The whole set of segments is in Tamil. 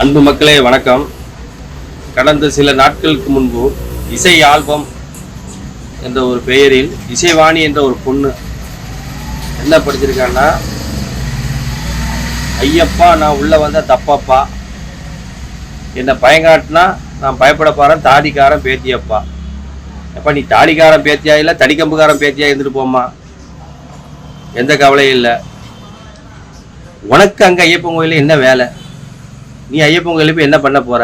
அன்பு மக்களே வணக்கம். கடந்த சில நாட்களுக்கு முன்பு இசை ஆல்பம் என்ற ஒரு பெயரில் இசைவாணி என்ற ஒரு பொண்ணு என்ன படிச்சிருக்கான்னா, ஐயப்பா நான் உள்ள வந்த தப்பப்பா, என்னை பயங்காட்டினா நான் பயப்பட போறேன், தாடிக்காரன் பேத்தியப்பா. எப்பா நீ தாடிக்காரன் பேத்தியா இல்லை தடிக்கம்புக்காரன் பேத்தியா இருந்துட்டு போமா, எந்த கவலையும் இல்லை. உனக்கு அங்கே ஐயப்பன் கோயிலில் என்ன வேலை? நீ ஐயப்பன் கோயிலுக்கு போய் என்ன பண்ண போற?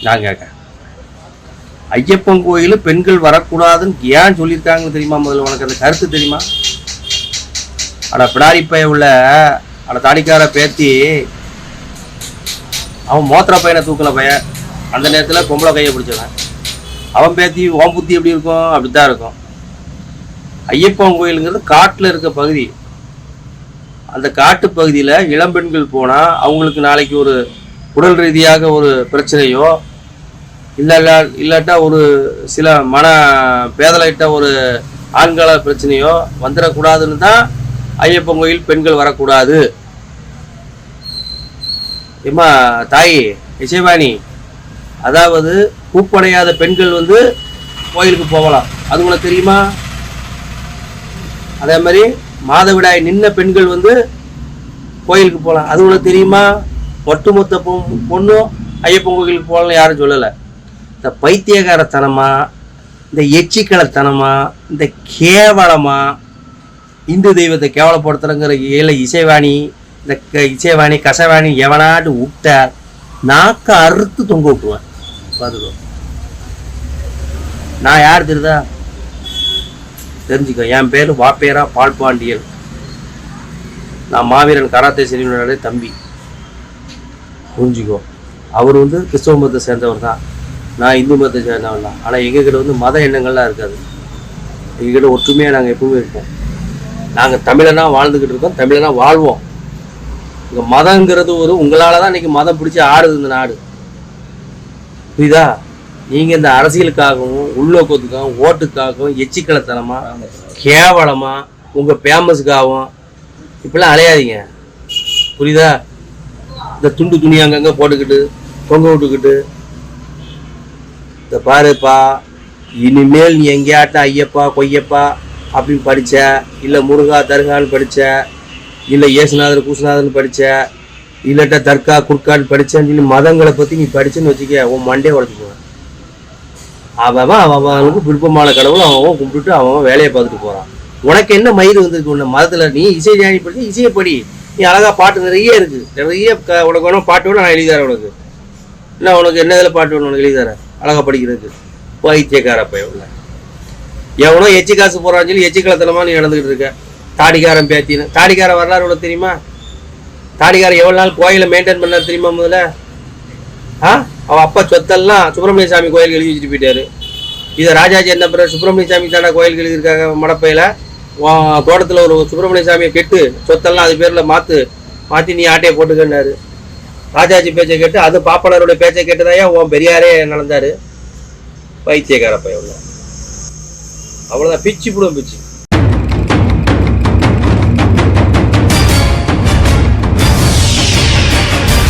நான் கேட்க, ஐயப்பன் கோயில் பெண்கள் வரக்கூடாதுன்னு ஏன் சொல்லியிருக்காங்கன்னு தெரியுமா? முதல்ல உனக்கு அந்த கருத்து தெரியுமா? அட பிடாரி பைய உள்ள அட தாடிக்கார பேத்தி, அவன் மோத்திர பையனை தூக்கல பையன், அந்த நேரத்தில் பொம்பளை கையை பிடிச்சவன். அவன் பேத்தி ஓம் புத்தி எப்படி இருக்கும்? அப்படித்தான் இருக்கும். ஐயப்பன் கோயிலுங்கிறது காட்டில் இருக்க பகுதி. அந்த காட்டு பகுதியில் இளம்பெண்கள் போனால் அவங்களுக்கு நாளைக்கு ஒரு உடல் ரீதியாக ஒரு பிரச்சனையோ இல்லாட்டா ஒரு சில மன பேதலையிட்ட ஒரு ஆண்கள பிரச்சனையோ வந்துடக்கூடாதுன்னு தான் ஐயப்பன் கோயில் பெண்கள் வரக்கூடாது. ஏம்மா தாய் இசைவாணி, அதாவது பூப்படையாத பெண்கள் கோயிலுக்கு போகலாம், அது உனக்கு தெரியுமா? அதே மாதிரி மாதவிடாய் நின்ன பெண்கள் கோயிலுக்கு போகலாம், அது உனக்கு தெரியுமா? ஒட்டுமொத்த பொண்ணும் ஐயப்பன் கோயிலுக்கு போகலாம் யாரும் சொல்லலை. இந்த பைத்தியகாரத்தனமா, இந்த எச்சிக்கலத்தனமா, இந்த கேவலமா இந்து தெய்வத்தை கேவலப்படுத்துறங்கிற ஏழை இசைவாணி, இந்த இசைவாணி கசவாணி எவனாட்டு விட்ட நாக்க அறுத்து தொங்க விட்டுருவேன். பார்த்துக்கோ, நான் யார் தெரியுதா? தெரிஞ்சுக்கோ, என் பேர் வாப்பேரா பால்பாண்டியன். நான் மாவீரன் கராத்தே செல்வனுடைய தம்பி. புரிஞ்சுக்கோ, அவர் கிறிஸ்தவ மதத்தை சேர்ந்தவர் தான், நான் இந்து மதத்தை சேர்ந்தவர் தான். ஆனால் எங்ககிட்ட மத எண்ணங்கள்லாம் இருக்காது. எங்ககிட்ட ஒற்றுமையாக நாங்கள் எப்பவுமே இருப்போம். நாங்கள் தமிழனாக வாழ்ந்துக்கிட்டு இருக்கோம், தமிழனாக வாழ்வோம். இங்கே மதங்கிறது உங்களால் தான் இன்னைக்கு மதம் பிடிச்சி ஆடுது இந்த நாடு. புரியுதா? நீங்கள் இந்த அரசியலுக்காகவும் உள்நோக்கத்துக்காகவும் ஓட்டுக்காகவும் எச்சிக்கலத்தனமா கேவலமா உங்கள் ஃபேமஸுக்காகவும் இப்படிலாம் அலையாதீங்க. புரியுதா? இந்த துண்டு துணி அங்கங்கே போட்டுக்கிட்டு தொங்க விட்டுக்கிட்டு, இந்த பாருப்பா, இனிமேல் நீ எங்கேயாட்டும் ஐயப்பா கொய்யப்பா அப்படின்னு படித்த, இல்லை முருகா தர்கான்னு படித்த, இல்லை இயேசுநாதர் கூசுநாதர்னு படித்த, இல்லாட்டா தர்கா குர்கான்னு படித்தேன்னு சொல்லி மதங்களை பற்றி நீ படிச்சுன்னு வச்சுக்க, உன் மண்டே உடச்சு போவேன். அவனுக்கு விருப்பமான கடவுள் அவன் கும்பிட்டுட்டு அவன் வேலையை பார்த்துட்டு போகிறான். உனக்கு என்ன மயிர் உன்ன மதத்தில்? நீ இசை ஞானி படிச்சு இசையை படி. நீ அழகாக பாட்டு நிறைய இருக்குது, நிறைய உனக்கு வேணும் பாட்டு வேணும், நான் எழுதித்தரேன் உனக்கு. இல்லை உனக்கு என்ன இதில் பாட்டு வேணும் உனக்கு எழுதித்தரேன் அழகாக படிக்கிறதுக்கு. பைத்தியக்கார பையன் எவனோ எச்சி காசு போகிறான்னு சொல்லி எச்சிக்கலத்தனமாக நீ நடந்துக்கிட்டு இருக்க. தாடிக்காரன் பேத்தின்னு. தாடிக்கார வரலாறு உனக்கு தெரியுமா? தாடிக்காரன் எவ்வளோ நாள் கோயிலை மெயின்டைன் பண்ணார் தெரியுமா? முதல்ல அவன் அப்பா சொத்தெல்லாம் சுப்பிரமணிய சாமி கோயிலுக்கு எழுதி வச்சுட்டு போயிட்டாரு. இதை ராஜாஜி என்ன பிறகு சுப்பிரமணிய சாமி தாண்டா கோயிலுக்கு எழுதியிருக்காங்க மடப்பையில். தோட்டத்தில் ஒரு சுப்பிரமணிய சாமியை கெட்டு சொத்தெல்லாம் அது பேரில் மாற்றி நீ ஆட்டையை போட்டுக்கன்னாரு. ராஜாஜி பேச்சை கேட்டு அது பாப்பனருடைய பேச்சை கேட்டுதாயா உன் பெரியாரே நடந்தார். பைத்தியக்கார பையன். அவ்வளோதான், பிச்சு போடுவோம் பிச்சு.